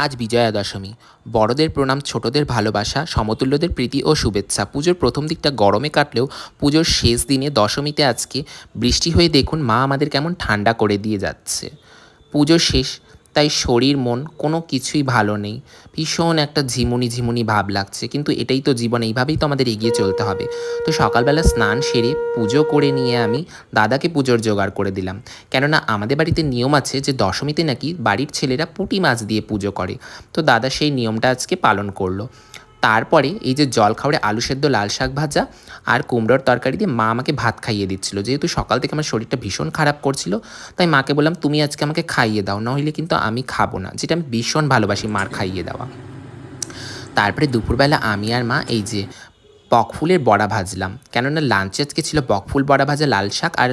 আজ বিজয়া দশমী। বড়দের প্রণাম, ছোটদের ভালোবাসা, সমতুল্যদের প্রীতি ও শুভেচ্ছা। পুজোর প্রথম দিকটা গরমে কাটলেও পুজোর শেষ দিনে দশমীতে আজকে বৃষ্টি হয়ে দেখুন মা আমাদের কেমন ঠান্ডা করে দিয়ে যাচ্ছে। পুজো শেষ, তাই শরীর মন কোনো কিছুই ভালো নেই। ভীষণ একটা ঝিমুনি ঝিমুনি ভাব লাগছে, কিন্তু এটাই তো জীবন, এইভাবেই তো আমাদের এগিয়ে চলতে হবে। তো সকালবেলা স্নান সেরে পুজো করে নিয়ে আমি দাদাকে পুজোর জোগাড় করে দিলাম। কেননা আমাদের বাড়িতে নিয়ম আছে যে দশমীতে নাকি বাড়ির ছেলেরা পুঁটি মাছ দিয়ে পুজো করে। তো দাদা সেই নিয়মটা আজকে পালন করলো। তারপরে এই যে জলখাবারে আলু সেদ্ধ, লাল শাক ভাজা আর কুমড়োর তরকারি দিয়ে মা আমাকে ভাত খাইয়ে দিচ্ছিল। যেহেতু সকাল থেকে আমার শরীরটা ভীষণ খারাপ করছিল, তাই মাকে বললাম তুমি আজকে আমাকে খাইয়ে দাও, নইলে কিন্তু আমি খাবো না, যেটা আমি ভীষণ ভালোবাসি মার খাইয়ে দেওয়া। তারপরে দুপুরবেলা আমি আর মা এই যে বকফুলের বড়া ভাজলাম, কেননা লাঞ্চে আজকে ছিল বকফুল বড়া ভাজা, লাল শাক আর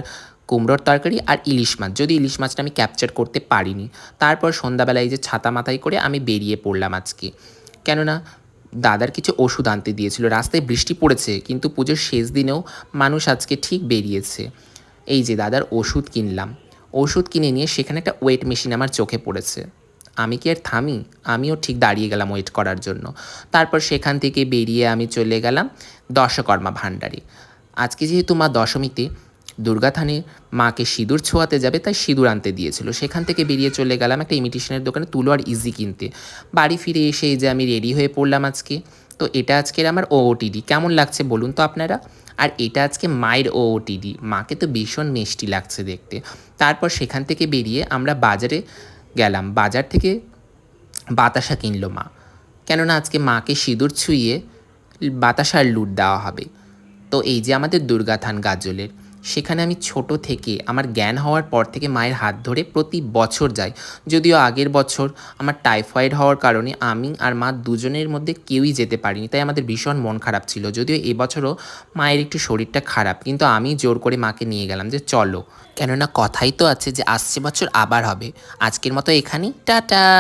কুমড়োর তরকারি আর ইলিশ মাছ, যদি ইলিশ মাছটা আমি ক্যাপচার করতে পারিনি। তারপর সন্ধ্যাবেলায় এই যে ছাতা মাথায় করে আমি বেরিয়ে পড়লাম আজকে, কেননা দাদার কিছু ওষুধ আনতে দিয়েছিল। রাস্তায় বৃষ্টি পড়েছে, কিন্তু পুজোর শেষ দিনেও মানুষ আজকে ঠিক বেরিয়েছে। এই যে দাদার ওষুধ কিনলাম, ওষুধ কিনে নিয়ে সেখানে একটা ওয়েট মেশিন আমার চোখে পড়েছে। আমি কি আর থামি? আমিও ঠিক দাঁড়িয়ে গেলাম ওয়েট করার জন্য। তারপর সেখান থেকে বেরিয়ে আমি চলে গেলাম দশকর্মা ভাণ্ডারে। আজকে যেহেতু মা দশমীতে দুর্গাথানে মাকে সিঁদুর ছোঁয়াতে যাবে, তাই সিঁদুর আনতে দিয়েছিল। সেখান থেকে বেরিয়ে চলে গেলাম একটা ইমিটেশনের দোকানে তুলো আর ইজি কিনতে। বাড়ি ফিরে এসে এই যে আমি রেডি হয়ে পড়লাম আজকে। তো এটা আজকের আমার ওওটিডি। কেমন লাগছে বলুন তো আপনারা? আর এটা আজকে মায়ের ওওটিডি। মাকে তো ভীষণ মিষ্টি লাগছে দেখতে। তারপর সেখান থেকে বেরিয়ে আমরা বাজারে গেলাম। বাজার থেকে বাতাসা কিনলো মা, কেননা আজকে মাকে সিঁদুর ছুঁইয়ে বাতাসার লুট দেওয়া হবে। তো এই যে আমাদের দুর্গাথান গাজলের, সেখানে আমি ছোট থেকে আমার জ্ঞান হওয়ার পর থেকে মায়ের হাত ধরে প্রতি বছর যাই। যদিও আগের বছর আমার টাইফয়েড হওয়ার কারণে আমি আর মা দুজনের মধ্যে কেউই যেতে পারিনি, তাই আমাদের ভীষণ মন খারাপ ছিল। যদিও এবছরও মায়ের একটু শরীরটা খারাপ, কিন্তু আমি জোর করে মাকে নিয়ে গেলাম যে চলো, কেননা কথাই তো আছে যে আসছে বছর আবার হবে। আজকের মতো এখানেই, টাটা।